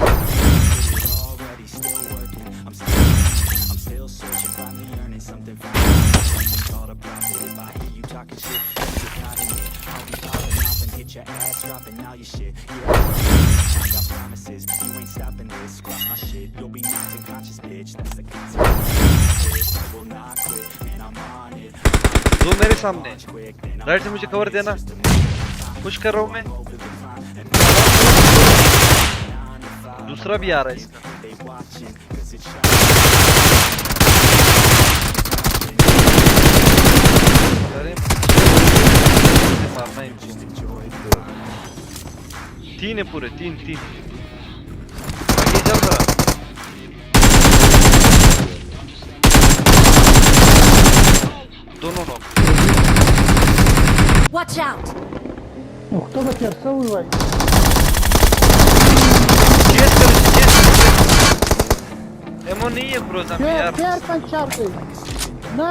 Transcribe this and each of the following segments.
Already still working. I'm still searching, finally earning something. Something called a profit. If I hear you talking shit, then get caught in it. I'll be popping off and hit your ass, dropping all your shit. Yeah, I got promises. You ain't stopping this. Cross my shit. You'll be knocked unconscious, bitch. That's the consequence. I will not quit, and I'm on it. दो मेरे सामने right से मुझे cover देना push कर रहा हूँ मैं दूसरा भी आ रहा है इसका मारना इनको तीन है पूरे तीन तीन आगे चल रहा दोनों नॉक Watch out! Кто за перса вывай? एमो नहीं है ब्रो सामने यार Per पंचाते ना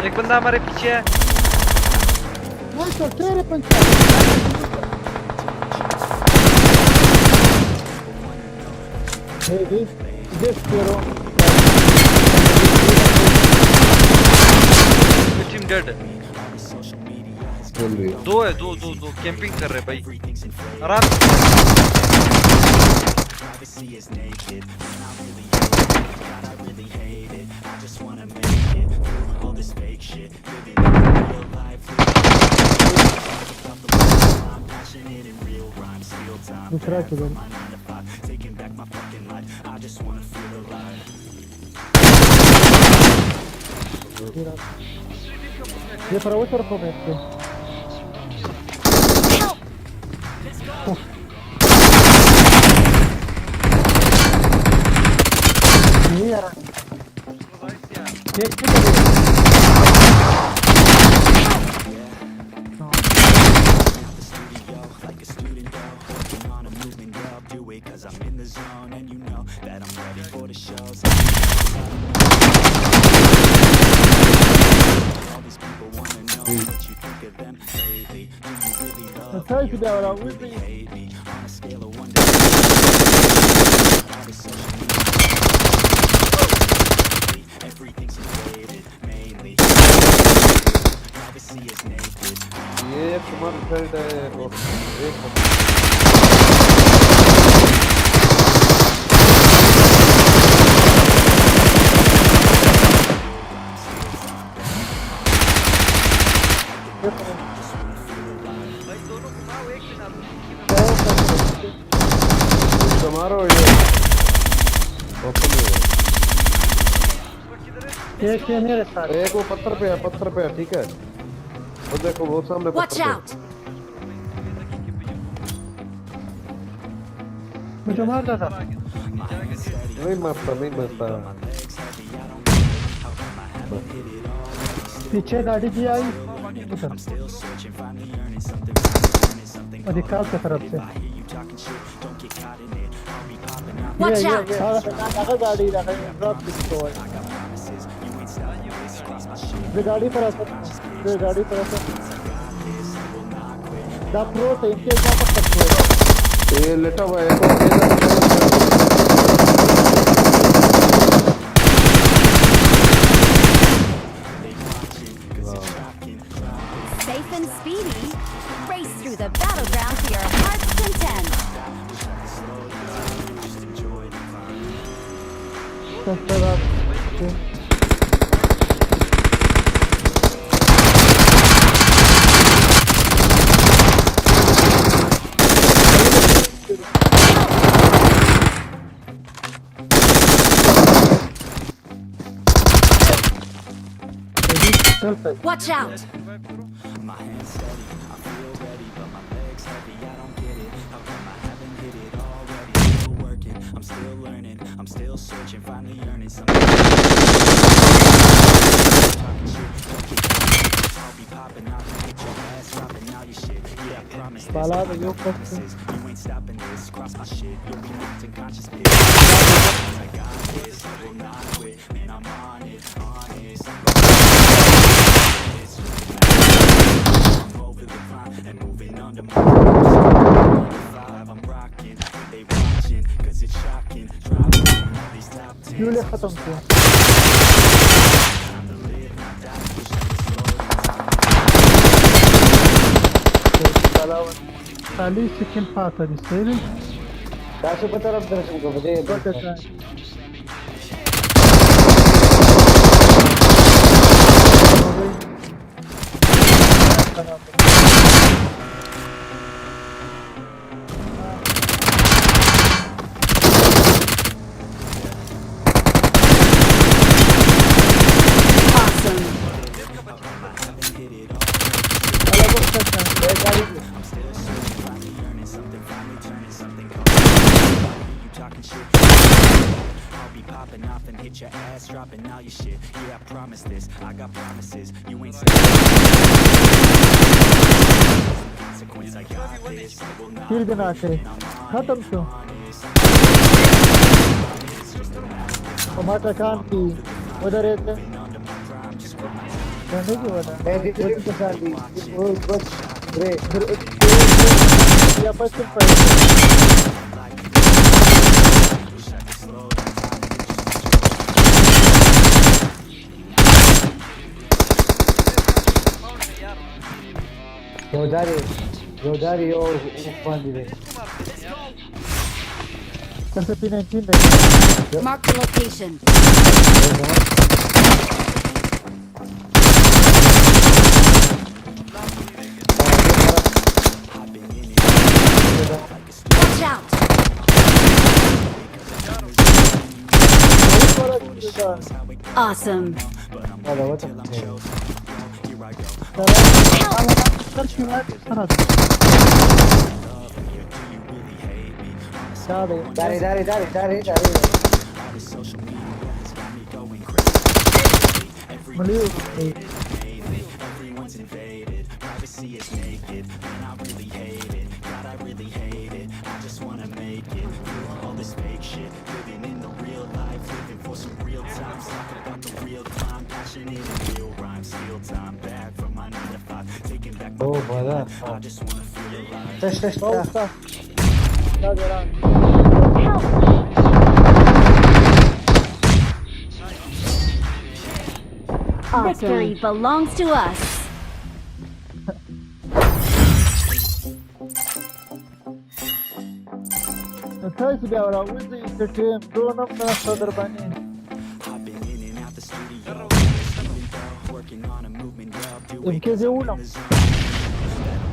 एक बंदा हमारे पीछे है ना तो तेरे पंचाते this pero टीम डेड है दो है दो कैंपिंग कर रहे भाई आराम Privacy is naked, and I really hate it. God, I really hate it. I just wanna make it through all this fake shit. Living in real life, I'm passionate in real rhymes. Steal time, my 9 to 5, taking back my fucking life. I just wanna feel alive. ये правой стороной помните. Мира. Cause I'm in the zone and you know that I'm ready for the shows. All these people wanna know what you think of them lately. Do you really love me or do you really hate me? On a scale of 1 to 10, all this social media, everything's invaded, mainly privacy is naked. ये तुम्हारा result है और एक तुम्हारा ये open है एक मेरे साथ एक वो पत्थर पे है ठीक है वो देखो वो सामने Watch पत्थर out! मुझे मारता था नहीं मरता पीछे गाड़ी भी आई अधिकार की तरफ से Watch out! गाड़ी गाड़ी पर गाड़ी पर ये लेटा हुआ है Safe and speedy, race through the battleground to your heart's content. Watch out! My hands steady, I feel ready, but my legs heavy, I don't get it. How come I haven't hit it already? Still working, I'm still learning, I'm still searching, finally earning something. Talking shit, don't get caught. I'll be popping out, hit your ass, dropping all your shit. Yeah, I promise this, I got promises. You ain't stopping this, cross my shit, you'll be knocked unconscious, bitch. I got this, I will not quit, man, I'm on it, honest. I'm over the climb and moving under my 5, I'm rocking, they watching, cause it's shocking. Dropping all these top 10s. Fuel खत्म किया खाली chicken फाता दिसतोय Kaso pa taraf darasin ko, bade. Awesome. You talking shit? I'll be popping off and hit your ass, dropping all your shit. Yeah, I promise this. I got promises. You ain't saying consequence. I got this. I will not फिर बिना के खत्म क्यों टमाटर कान की उधर एक रहने की वाला Eh, dito yung kasali. Oh, but, Dre. या पर सिर्फ Rodari, oh, fan dire. कैसे पीने चीन Mark the location. Watch out. Awesome. Wala, wala. Dari. everyone's invaded. Privacy is naked. Man, I really hate it. God, I really hate it. I just wanna make it through all this fake shit. Living in the real life, living for some real times. Talking about the real climb, passionate and real rhymes. Steal time back from my 9 to 5. Taking back my Oh, wala. I just wanna feel alive. Touch. Victory belongs to us. Thanks to our with the team, grown up Sadar Bani. I've been in and out the studio, shooting bell, working on a movement, well, doing MKZ uno.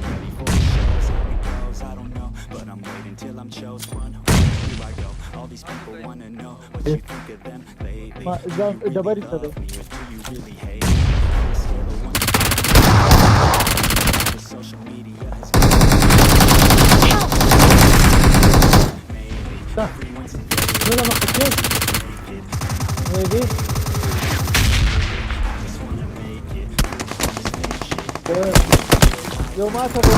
ready for the shows, how it goes, I don't know, but I'm waiting till I'm chose one. Here I go, all these people wanna know what you think of them lately. Do you Dabari love sade. me or do you really hate me? I'm still the one. The social media has everyone's invaded. No, no, maybe. Yo mata The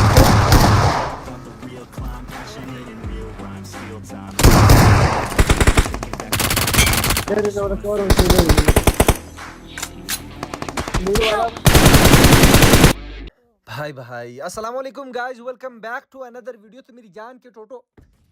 real climb, passionate and real rhymes, steal time. there is our core of भाई अस्सलाम वालेकुम guys, welcome back to another video. तो मेरी जान के टोटो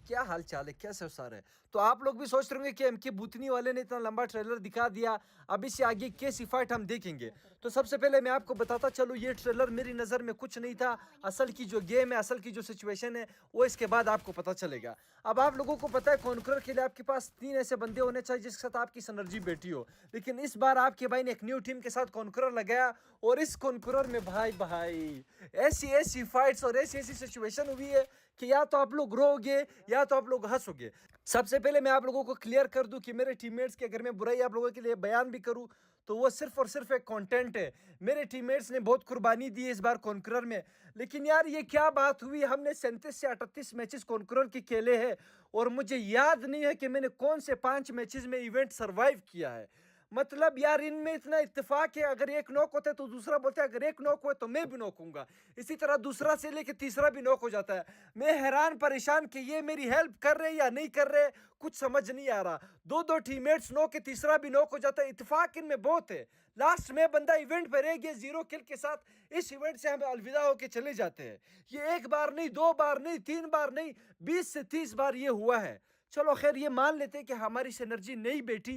क्या हाल चाल है, कैसे हो सारे? तो आप लोग भी सोच रहे होंगे कि एमके बुतनी वाले ने इतना लंबा ट्रेलर दिखा दिया, अब इससे आगे कैसी फाइट हम देखेंगे। तो सबसे पहले मैं आपको बताता चलूँ, ये ट्रेलर मेरी नज़र में कुछ नहीं था। असल की जो गेम है, असल की जो सिचुएशन है, वो इसके बाद आपको पता चलेगा। अब आप लोगों को पता है कॉन्करर के लिए आपके पास 3 ऐसे बंदे होने चाहिए जिसके साथ आपकी सिनर्जी बैठी हो, लेकिन इस बार आपके भाई ने एक न्यू टीम के साथ कॉन्करर लगाया, और इस कॉन्करर में भाई ऐसी फाइट्स और ऐसी सिचुएशन हुई है कि या तो आप लोग रोगे या तो आप लोग हंसोगे। सबसे पहले मैं आप लोगों को क्लियर कर दूं कि मेरे टीममेट्स की अगर मैं बुराई आप लोगों के लिए बयान भी करूं तो वो सिर्फ और सिर्फ एक कंटेंट है। मेरे टीममेट्स ने बहुत कुर्बानी दी है इस बार कॉन्करर में, लेकिन यार ये क्या बात हुई, हमने 37 से 38 मैचेस कॉन्करर के खेले हैं और मुझे याद नहीं है कि मैंने कौन से 5 मैचेस में इवेंट सर्वाइव किया है। मतलब यार इनमें इतना इत्तेफाक है, अगर एक नॉक होता है तो दूसरा बोलता है अगर एक नॉक हुआ तो मैं भी नॉक हूँगा, इसी तरह दूसरा से लेके तीसरा भी नॉक हो जाता है। मैं हैरान परेशान कि ये मेरी हेल्प कर रहे या नहीं कर रहे, कुछ समझ नहीं आ रहा। 2 टीममेट्स नॉक है, तीसरा भी नॉक हो जाता है, इत्तेफाक इनमें बहुत है। लास्ट में बंदा इवेंट पर रह गया 0 किल के साथ, इस इवेंट से हम अलविदा होके चले जाते हैं। ये 1 बार नहीं, 2 बार नहीं, 3 बार नहीं, 20 से 30 बार ये हुआ है। चलो खैर ये मान लेते हैं कि हमारी सिनर्जी नहीं बैठी,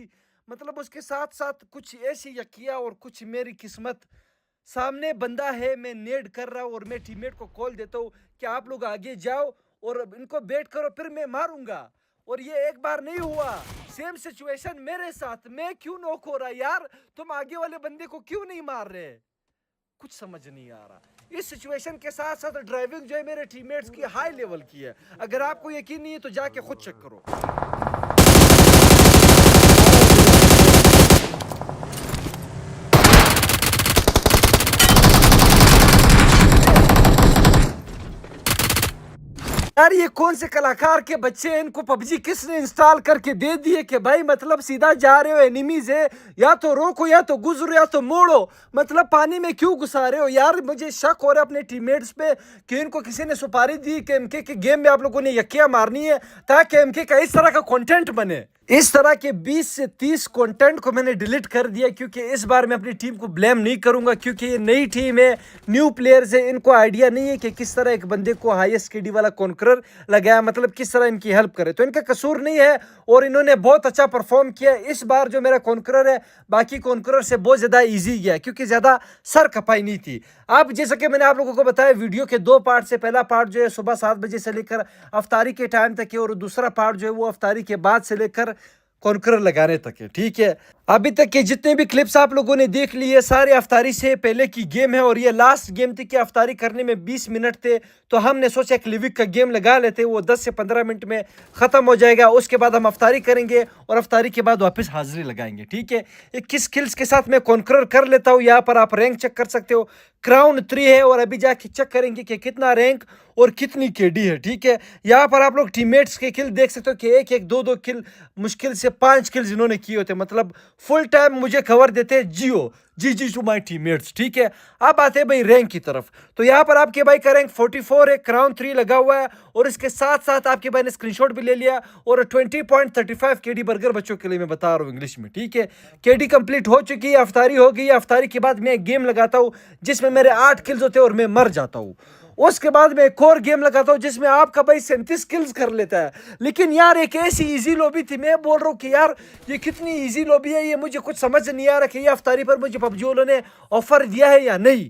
मतलब उसके साथ साथ कुछ ऐसी यकिया और कुछ मेरी किस्मत, सामने बंदा है, मैं नेड कर रहा हूँ और मैं टीममेट को कॉल देता हूँ कि आप लोग आगे जाओ और इनको बेट करो, फिर मैं मारूंगा। और ये एक बार नहीं हुआ, सेम सिचुएशन मेरे साथ, मैं क्यों नॉक हो रहा यार, तुम आगे वाले बंदे को क्यों नहीं मार रहे, कुछ समझ नहीं आ रहा। इस सिचुएशन के साथ साथ ड्राइविंग जो है मेरे टीममेट्स की हाई लेवल की है, अगर आपको यकीन नहीं है तो जाके खुद चेक करो। यार ये कौन से कलाकार के बच्चे हैं, इनको पबजी किसने इंस्टॉल करके दे दिए कि भाई मतलब सीधा जा रहे हो एनिमीज है, या तो रोको या तो गुजरो या तो मोड़ो, मतलब पानी में क्यों घुसा रहे हो यार। मुझे शक हो रहा है अपने टीममेट्स पे कि इनको किसी ने सुपारी दी कि एमके के गेम में आप लोगों ने यकिया मारनी है ताकि एमके का इस तरह का कंटेंट बने। इस तरह के 20 से 30 कंटेंट को मैंने डिलीट कर दिया, क्योंकि इस बार मैं अपनी टीम को ब्लेम नहीं करूंगा, क्योंकि ये नई टीम है, न्यू प्लेयर्स है, इनको आइडिया नहीं है कि किस तरह एक बंदे को हाईएस्ट केडी वाला कॉन्करर लगाया, मतलब किस तरह इनकी हेल्प करे। तो इनका कसूर नहीं है और इन्होंने बहुत अच्छा परफॉर्म किया। इस बार जो मेरा कॉन्करर है बाकी कॉन्करर से बहुत ज्यादा ईजी गया, क्योंकि ज्यादा सर खपाई नहीं थी। अब जैसा कि मैंने आप लोगों को बताया वीडियो के 2 पार्ट से, पहला पार्ट जो है सुबह 7 बजे से लेकर अफ्तारी के टाइम तक है, और दूसरा पार्ट जो है वो अफ्तारी के बाद से लेकर कॉन्करर लगाने तक है, ठीक है। अभी तक के जितने भी क्लिप्स आप लोगों ने देख लिए सारे अफ्तारी से पहले की गेम है, और ये लास्ट गेम थी कि अफ्तारी करने में 20 मिनट थे, तो हमने सोचा कि लिविक का गेम लगा लेते, वो 10 से 15 मिनट में ख़त्म हो जाएगा। उसके बाद हम अफ्तारी करेंगे और अफ्तारी के बाद वापस हाजिरी लगाएंगे, ठीक है। 21 किल्स के साथ मैं कॉन्करर कर लेता हूँ। यहाँ पर आप रैंक चेक कर सकते हो, क्राउन 3 है, और अभी जाके चेक करेंगे कि कितना रैंक और कितनी केडी है, ठीक है। यहाँ पर आप लोग टीममेट्स के किल देख सकते हो कि 1-1, 2-2 किल, मुश्किल से 5 किल्स इन्होंने किए होते, मतलब फुल टाइम मुझे खबर देते हैं जियो जी टू माय टीममेट्स, ठीक है। अब आते हैं भाई रैंक की तरफ, तो यहाँ पर आपके भाई का रैंक 44 है, क्राउन 3 लगा हुआ है, और इसके साथ साथ आपके भाई ने स्क्रीनशॉट भी ले लिया, और 20.35 केडी बर्गर बच्चों के लिए मैं बता रहा हूँ इंग्लिश में, ठीक है। केडी कंप्लीट हो चुकी है, अफ्तारी हो गई है। अफ्तारी के बाद मैं एक गेम लगाता हूँ जिसमें मेरे 8 किल्स होते हैं और मैं मर जाता हूँ। उसके बाद मैं एक और गेम लगाता हूँ जिसमें आपका भाई 37 किल्स कर लेता है। लेकिन यार एक ऐसी इजी लॉबी थी, मैं बोल रहा हूँ कि यार ये कितनी इजी लॉबी है, ये मुझे कुछ समझ नहीं आ रहा कि ये अफ्तारी पर मुझे पबजी वालों ने ऑफर दिया है या नहीं।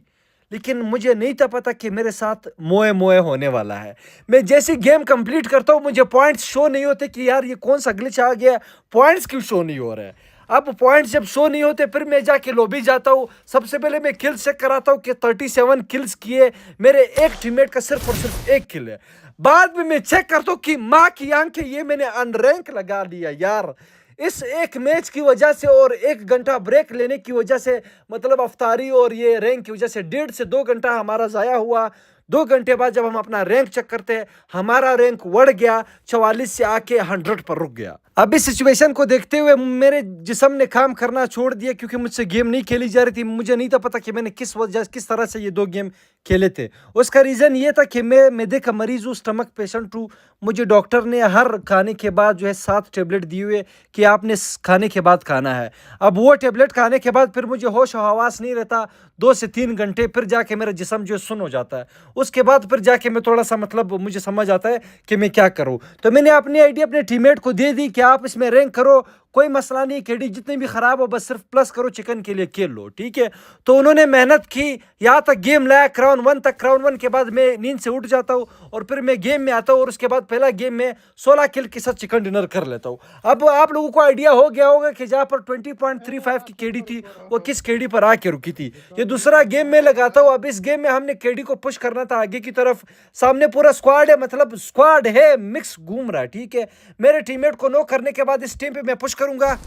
लेकिन मुझे नहीं था पता कि मेरे साथ मोए मोए होने वाला है। मैं जैसे गेम कंप्लीट करता हूँ मुझे पॉइंट्स शो नहीं होते कि यार ये कौन सा ग्लिच आ गया, पॉइंट्स क्यों शो नहीं हो रहे हैं। अब पॉइंट्स जब शो नहीं होते फिर मैं जाके लॉबी जाता हूँ, सबसे पहले मैं किल चेक कराता हूँ कि 37 किल्स किए, मेरे एक टीममेट का सिर्फ और सिर्फ 1 किल है। बाद में मैं चेक करता हूँ कि माँ की आंखें, ये मैंने अनरैंक लगा लिया यार, इस एक मैच की वजह से और 1 घंटा ब्रेक लेने की वजह से, मतलब अफ्तारी और ये रैंक की वजह से 1.5 से 2 घंटा हमारा ज़ाया हुआ। 2 घंटे बाद जब हम अपना रैंक चेक करते हैं हमारा रैंक बढ़ गया, 44 से आके 100 पर रुक गया। अब इस सिचुएशन को देखते हुए मेरे जिस्म ने काम करना छोड़ दिया, क्योंकि मुझसे गेम नहीं खेली जा रही थी। मुझे नहीं था पता कि मैंने किस तरह से ये 2 गेम खेले थे। उसका रीज़न ये था कि मैं मैदे का मरीज़ हूँ, स्टमक पेशेंट हूँ। मुझे डॉक्टर ने हर खाने के बाद जो है 7 टेबलेट दिए हुए कि आपने खाने के बाद खाना है। अब वो टेबलेट खाने के बाद फिर मुझे होश हवास नहीं रहता 2 से 3 घंटे, फिर जाके मेरा जिस्म जो है सुन हो जाता है। उसके बाद फिर जाके मैं थोड़ा सा, मतलब मुझे समझ आता है कि मैं क्या करूँ। तो मैंने अपनी आइडिया अपने टीममेट को दे दी कि आप इसमें रैंक करो, कोई मसला नहीं, केडी जितनी भी खराब हो बस सिर्फ प्लस करो, चिकन के लिए खेल लो, ठीक है। तो उन्होंने मेहनत की, यहाँ तक गेम लाया क्राउन 1 तक। क्राउन 1 के बाद मैं नींद से उठ जाता हूँ और फिर मैं गेम में आता हूँ, और उसके बाद पहला गेम में 16 किल के साथ चिकन डिनर कर लेता हूँ। अब आप लोगों को आइडिया हो गया होगा कि जहाँ पर 20.35 की केडी थी वो किस केडी पर आके रुकी थी। ये दूसरा गेम में लगाता हूँ। अब इस गेम में हमने केडी को पुश करना था आगे की तरफ, सामने पूरा स्क्वाड है, मतलब स्क्वाड है मिक्स घूम रहा है, ठीक है। मेरे टीममेट को नॉक करने के बाद इस टीम पे मैं पुश करूंगा।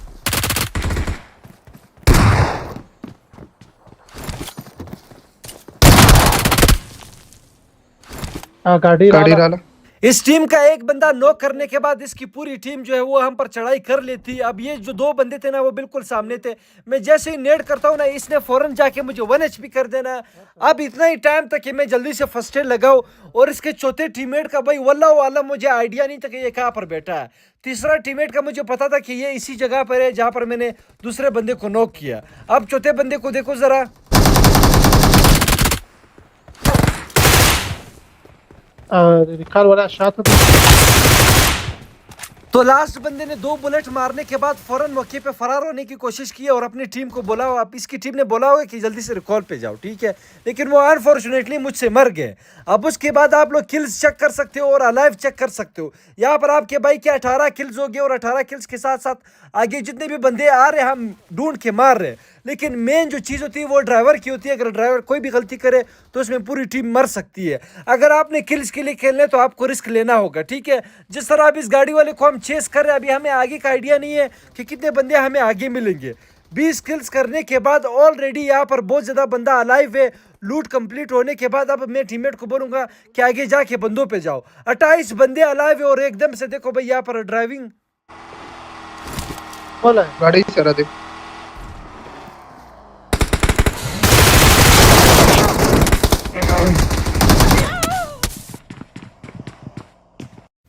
गाड़ी डाला। इस टीम का एक बंदा नॉक करने के बाद इसकी पूरी टीम जो है वो हम पर चढ़ाई कर लेती। अब ये जो 2 बंदे थे ना वो बिल्कुल सामने थे, मैं जैसे ही नेड करता हूँ ना इसने फौरन जाके मुझे 1 HP कर देना। अब इतना ही टाइम तक कि मैं जल्दी से फर्स्ट एड लगाऊं, और इसके चौथे टीममेट का भाई वल्लाह वाला मुझे आइडिया नहीं था कि ये कहाँ पर बैठा है। तीसरा टीममेट का मुझे पता था कि ये इसी जगह पर है जहाँ पर मैंने दूसरे बंदे को नॉक किया। अब चौथे बंदे को देखो जरा, रिकॉल वाला शॉट। तो लास्ट बंदे ने 2 बुलेट मारने के बाद फौरन मौके पे फरार होने की कोशिश की और अपनी टीम को बोला, अब इसकी टीम ने बोला होगा कि जल्दी से रिकॉल पे जाओ, ठीक है। लेकिन वो अनफॉर्चुनेटली मुझसे मर गए। अब उसके बाद आप लोग किल्स चेक कर सकते हो और अलाइव चेक कर सकते हो। यहाँ पर आपके भाई के 18 किल्स हो गए और 18 किल्स के साथ साथ आगे जितने भी बंदे आ रहे हैं हम ढूंढ के मार रहे हैं। लेकिन मेन जो चीज़ होती है वो ड्राइवर की होती है। अगर ड्राइवर कोई भी गलती करे तो उसमें पूरी टीम मर सकती है। अगर आपने किल्स के लिए खेलना है तो आपको रिस्क लेना होगा, ठीक है। जिस तरह अब इस गाड़ी वाले को हम चेस कर रहे हैं, अभी हमें आगे का आइडिया नहीं है कि कितने बंदे हमें आगे मिलेंगे। 20 किल्स करने के बाद ऑलरेडी यहाँ पर बहुत ज़्यादा बंदा अलाइव है। लूट कंप्लीट होने के बाद अब मैं टीममेट को बोलूँगा कि आगे जाके बंदों पे जाओ। 28 बंदे अलाइव है और एकदम से देखो भाई यहाँ पर ड्राइविंग गाड़ी चला दे।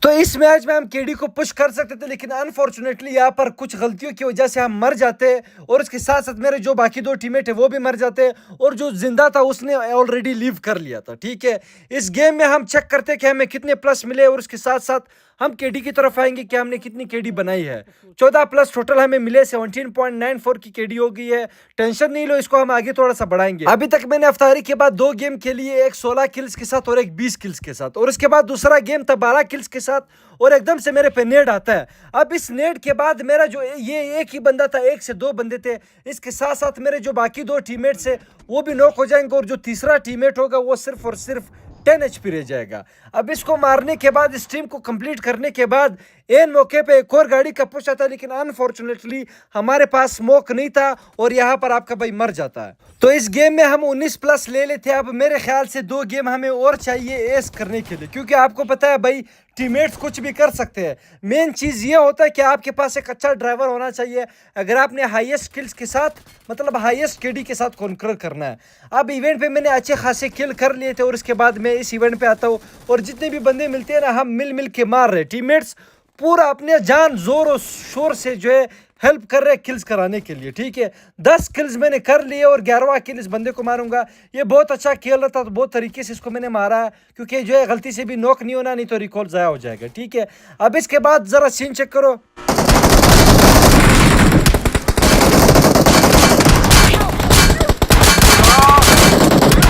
तो इस मैच में हम केडी को पुश कर सकते थे, लेकिन अनफॉर्चुनेटली यहाँ पर कुछ गलतियों की वजह से हम मर जाते और उसके साथ साथ मेरे जो बाकी 2 टीममेट है वो भी मर जाते और जो जिंदा था उसने ऑलरेडी लीव कर लिया था, ठीक है। इस गेम में हम चेक करते कि हमें कितने प्लस मिले और उसके साथ साथ हम केडी की तरफ आएंगे कि हमने कितनी केडी बनाई है। 14 प्लस टोटल हमें मिले, 17.94 की केडी हो गई है। टेंशन नहीं लो, इसको हम आगे थोड़ा सा बढ़ाएंगे। अभी तक मैंने अफ्तारी के बाद 2 गेम खेली है, एक 16 किल्स के साथ और एक 20 किल्स के साथ, और उसके बाद दूसरा गेम था 12 किल्स के साथ और एकदम से मेरे पे नेड आता है। अब इस नेड के बाद मेरा जो ये एक ही बंदा था, 1 से 2 बंदे थे, इसके साथ साथ मेरे जो बाकी 2 टीममेट्स है वो भी नॉक हो जाएंगे और जो तीसरा टीममेट होगा वो सिर्फ और सिर्फ 10 HP रह जाएगा। अब इसको मारने के बाद इस टीम को कंप्लीट करने के बाद एन मौके पे एक और गाड़ी का पुश आता है, लेकिन अनफॉर्चुनेटली हमारे पास स्मोक नहीं था और यहाँ पर आपका भाई मर जाता है। तो इस गेम में हम 19 प्लस ले लेते हैं। अब मेरे ख्याल से 2 गेम हमें और चाहिए एस करने के लिए, क्योंकि आपको पता है भाई टीममेट्स कुछ भी कर सकते हैं। मेन चीज़ ये होता है कि आपके पास एक अच्छा ड्राइवर होना चाहिए अगर आपने हाईएस्ट स्किल्स के साथ, मतलब हाईएस्ट केडी के साथ कॉन्कर करना है। अब इवेंट पे मैंने अच्छे खासे किल कर लिए थे और इसके बाद मैं इस इवेंट पे आता हूँ और जितने भी बंदे मिलते हैं ना हम मिल के मार रहे। टीममेट्स पूरा अपने जान जोर और शोर से जो है हेल्प कर रहे हैं किल्स कराने के लिए, ठीक है। 10 किल्स मैंने कर लिए और 11वां किल इस बंदे को मारूंगा। ये बहुत अच्छा खेल रहा था तो बहुत तरीके से इसको मैंने मारा है, क्योंकि जो है गलती से भी नॉक नहीं होना, नहीं तो रिकॉल ज़ाया हो जाएगा, ठीक है। अब इसके बाद ज़रा सीन चेक करो।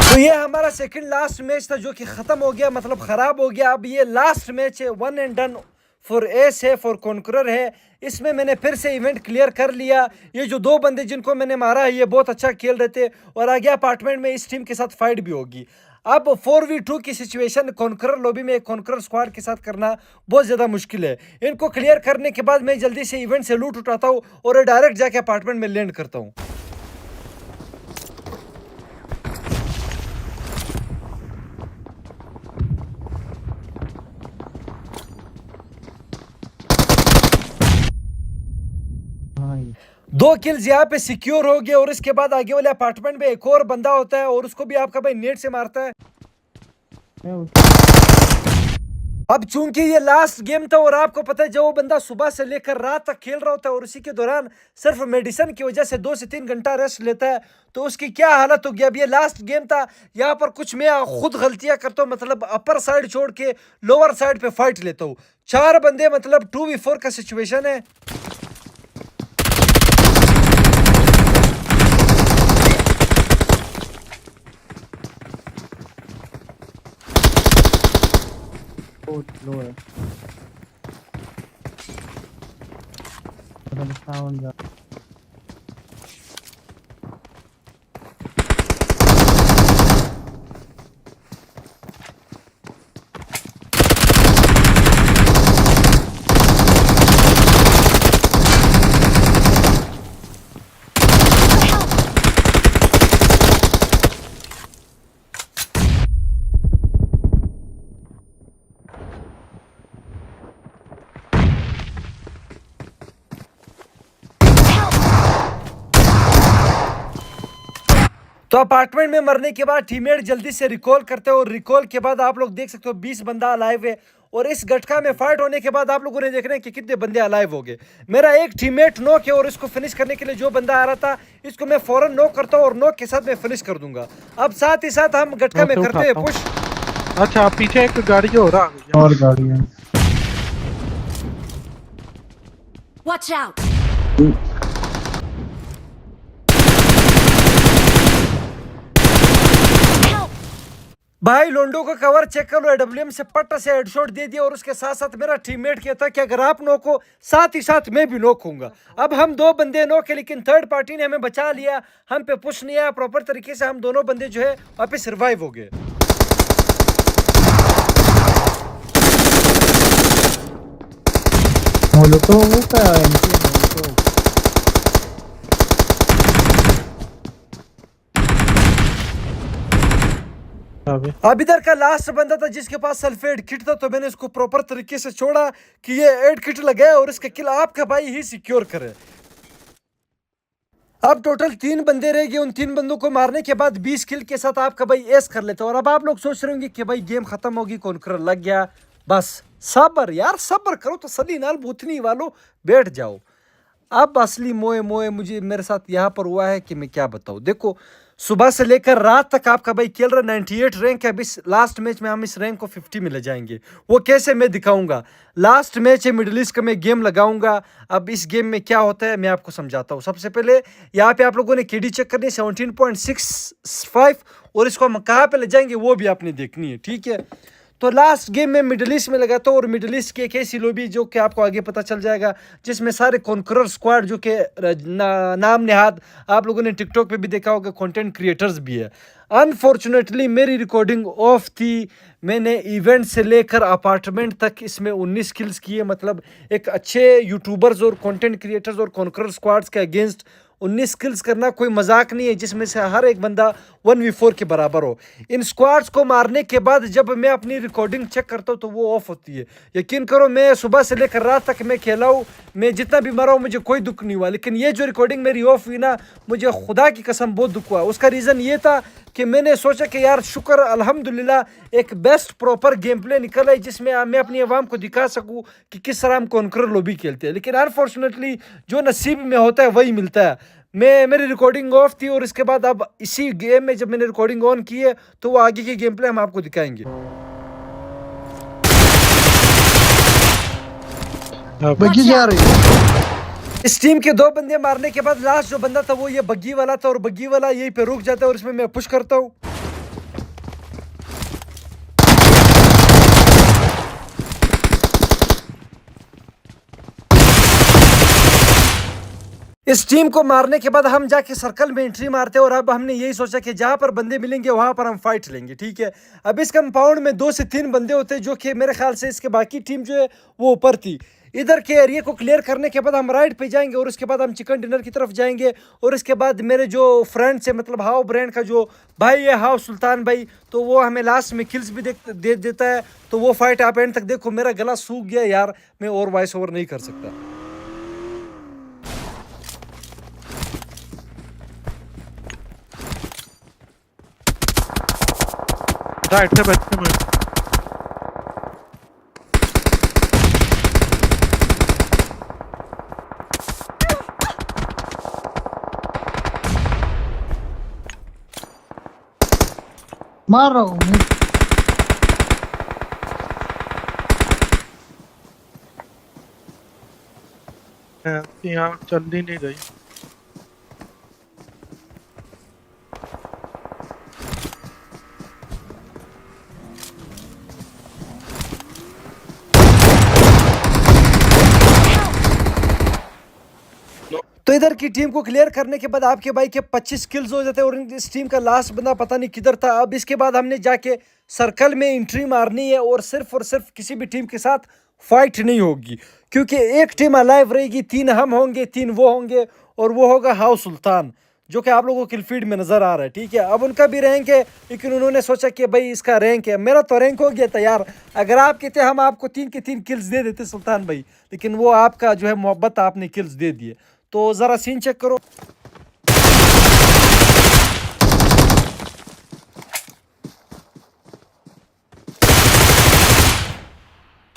तो ये हमारा सेकंड लास्ट मैच था जो कि ख़त्म हो गया, मतलब ख़राब हो गया। अब ये लास्ट मैच है, 1 एंड डन फॉर एस है, फॉर कॉन्करर है। इसमें मैंने फिर से इवेंट क्लियर कर लिया। ये जो 2 बंदे जिनको मैंने मारा है ये बहुत अच्छा खेल रहे थे और आगे अपार्टमेंट में इस टीम के साथ फाइट भी होगी। अब 4v2 की सिचुएशन कॉन्करर लॉबी में एक कॉन्करर स्क्वाड के साथ करना बहुत ज़्यादा मुश्किल है। इनको क्लियर करने के बाद मैं जल्दी से इवेंट से लूट उठाता हूँ और डायरेक्ट जाके अपार्टमेंट में लैंड करता हूँ। दो किल्स यहाँ पे सिक्योर हो गए और इसके बाद आगे वाले अपार्टमेंट में एक और बंदा होता है और उसको भी आपका भाई नेट से मारता है। अब चूंकि ये लास्ट गेम था और आपको पता है जो वो बंदा सुबह से लेकर रात तक खेल रहा होता है और उसी के दौरान सिर्फ मेडिसिन की वजह से 2 से 3 घंटा रेस्ट लेता है, तो उसकी क्या हालत होगी। अब ये लास्ट गेम था, यहाँ पर कुछ मैं खुद गलतियां करता हूँ, मतलब अपर साइड छोड़ के लोअर साइड पे फाइट लेता हूँ। 4 बंदे, मतलब 2v4 का सिचुएशन है। लो है साउंड तो अपार्टमेंट में मरने के बाद टीममेट जल्दी से रिकॉल करते हो और रिकॉल के बाद आप लोग देख सकते हो 20 बंदा अलाइव है और इस गटका में फाइट होने के बाद आप लोगों ने देखना है कि कितने बंदे अलाइव हो गए। मेरा एक टीममेट नॉक है और इसको फिनिश करने के लिए जो बंदा आ रहा था इसको मैं फौरन नॉक करता हूँ और नॉक के साथ मैं फिनिश कर दूंगा। अब साथ ही साथ हम गटका में करते हैं पुश। अच्छा, पीछे एक गाड़ी हो रहा है और गाड़ी है। Watch out! Help! भाई लोंडो का कवर चेक कर लो, एडब्ल्यूएम से पट्टा से हेडशॉट दे दिया और उसके साथ साथ मेरा टीममेट कहता है कि अगर आप नॉक हो साथ ही साथ मैं भी नॉक होऊंगा। अब हम दो बंदे नॉक है, लेकिन थर्ड पार्टी ने हमें बचा लिया, हम पे पुश नहीं आया प्रॉपर तरीके से, हम दोनों बंदे जो है वापस रिवाइव हो गए। मोलोटोव का एमपी मोलोटोव। अब इधर का लास्ट बंदा था जिसके पास सल्फेट किट था, तो मैंने इसको प्रॉपर तरीके से छोड़ा कि ये एड किट लगाए और इसका किल आपका भाई ही सिक्योर करे। अब टोटल 3 बंदे रह गए, उन 3 बंदों को मारने के बाद 20 किल के साथ आपका भाई एस कर लेता है। और अब आप लोग सोच रहे होंगे कि भाई गेम खत्म होगी, कॉन्करर लग गया, बस सब्र यार, सब्र करो तो सली नाल बूथनी वालों बैठ जाओ। अब असली मोए मोए मुझे मेरे साथ यहाँ पर हुआ है कि मैं क्या बताऊँ। देखो सुबह से लेकर रात तक आपका भाई खेल रहा, 98 रैंक है। अब इस लास्ट मैच में हम इस रैंक को 50 में ले जाएंगे, वो कैसे मैं दिखाऊंगा। लास्ट मैच है मिडिल ईस्ट का, मैं गेम लगाऊंगा। अब इस गेम में क्या होता है मैं आपको समझाता हूँ। सबसे पहले यहाँ पे आप लोगों ने केडी चेक करनी है 17.65, और इसको हम कहाँ पे ले जाएंगे वो भी आपने देखनी है, ठीक है। तो लास्ट गेम में मिडिल ईस्ट में लगाता हूँ, और मिडिल ईस्ट की एक ऐसी लॉबी जो कि आपको आगे पता चल जाएगा, जिसमें सारे कॉन्करर स्क्वाड जो कि नाम नेहाद आप लोगों ने टिकटॉक पे भी देखा होगा, कंटेंट क्रिएटर्स भी है। अनफॉर्चुनेटली मेरी रिकॉर्डिंग ऑफ थी, मैंने इवेंट से लेकर अपार्टमेंट तक इसमें 19 किल्स किए। मतलब एक अच्छे यूट्यूबर्स और कंटेंट क्रिएटर्स और कॉन्करर स्क्वाड्स के अगेंस्ट 19 किल्स करना कोई मजाक नहीं है, जिसमें से हर एक बंदा 1v4 के बराबर हो। इन स्क्वाड्स को मारने के बाद जब मैं अपनी रिकॉर्डिंग चेक करता हूँ तो वो ऑफ होती है। यकीन करो मैं सुबह से लेकर रात तक मैं खेला हूँ, मैं जितना भी मरा हूँ मुझे कोई दुख नहीं हुआ। लेकिन ये जो रिकॉर्डिंग मेरी ऑफ हुई ना, मुझे खुदा की कसम बहुत दुख हुआ। उसका रीज़न ये था कि मैंने सोचा कि यार शुक्र अल्हम्दुलिल्लाह एक बेस्ट प्रॉपर गेम प्ले निकला है, जिसमें मैं अपनी आवाम को दिखा सकूँ कि किस तरह हम कॉन्करर लॉबी खेलते हैं। लेकिन अनफॉर्चुनेटली जो नसीब में होता है वही मिलता है। मेरी रिकॉर्डिंग ऑफ थी, और इसके बाद अब इसी गेम में जब मैंने रिकॉर्डिंग ऑन की है तो वो आगे की गेम प्ले हम आपको दिखाएंगे। बग्गी जा रही है। इस टीम के 2 बंदे मारने के बाद लास्ट जो बंदा था वो ये बग्गी वाला था, और बग्गी वाला यहीं पे रुक जाता है और इसमें मैं पुश करता हूँ। इस टीम को मारने के बाद हम जाके सर्कल में एंट्री मारते हैं, और अब हमने यही सोचा कि जहां पर बंदे मिलेंगे वहां पर हम फाइट लेंगे, ठीक है। अब इस कंपाउंड में 2 से 3 बंदे होते हैं, जो कि मेरे ख्याल से इसके बाकी टीम जो है वो ऊपर थी। इधर के एरिया को क्लियर करने के बाद हम राइट पे जाएंगे, और उसके बाद हम चिकन डिनर की तरफ जाएंगे। और इसके बाद मेरे जो फ्रेंड्स है, मतलब हाउ ब्रांड का जो भाई है, हाउ सुल्तान भाई, तो वो हमें लास्ट में किल्स भी दे देता है। तो वो फाइट आप एंड तक देखो। मेरा गला सूख गया यार, मैं और वॉइस ओवर नहीं कर सकता। राइट से बच्चे में मार रहा हूँ मैं। यहाँ चल ही नहीं रही। तो इधर की टीम को क्लियर करने के बाद आपके भाई के 25 किल्स हो जाते हैं, और इस टीम का लास्ट बंदा पता नहीं किधर था। अब इसके बाद हमने जाके सर्कल में एंट्री मारनी है, और सिर्फ किसी भी टीम के साथ फाइट नहीं होगी, क्योंकि एक टीम अलाइव रहेगी, 3 हम होंगे, 3 वो होंगे, और वो होगा हाउ सुल्तान, जो कि आप लोगों को किलफीड में नजर आ रहा है, ठीक है। अब उनका भी रैंक है, लेकिन उन्होंने सोचा कि भाई इसका रैंक है, मेरा तो रैंक हो गया था यार। अगर आप कहते हम आपको 3 के 3 किल्स दे देते सुल्तान भाई, लेकिन वो आपका जो है मोहब्बत आपने किल्स दे दिए। तो जरा सीन चेक करो।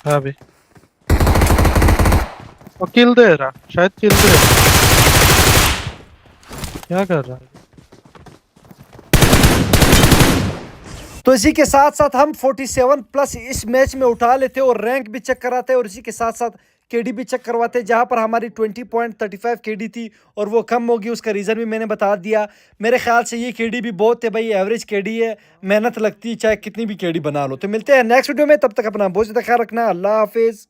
हाँ भाई, वो किल दे रहा, शायद किल दे रहा। क्या कर रहा है? तो इसी के साथ साथ हम 47 प्लस इस मैच में उठा लेते और रैंक भी चेक कराते और इसी के साथ साथ केडी भी चेक करवाते, जहां पर हमारी 20.35 केडी थी और वो कम होगी। उसका रीज़न भी मैंने बता दिया। मेरे ख्याल से ये केडी भी बहुत है भाई, एवरेज केडी है, मेहनत लगती है चाहे कितनी भी केडी बना लो। तो मिलते हैं नेक्स्ट वीडियो में, तब तक अपना बहुत ज़्यादा ख्याल रखना। अल्लाह हाफिज़।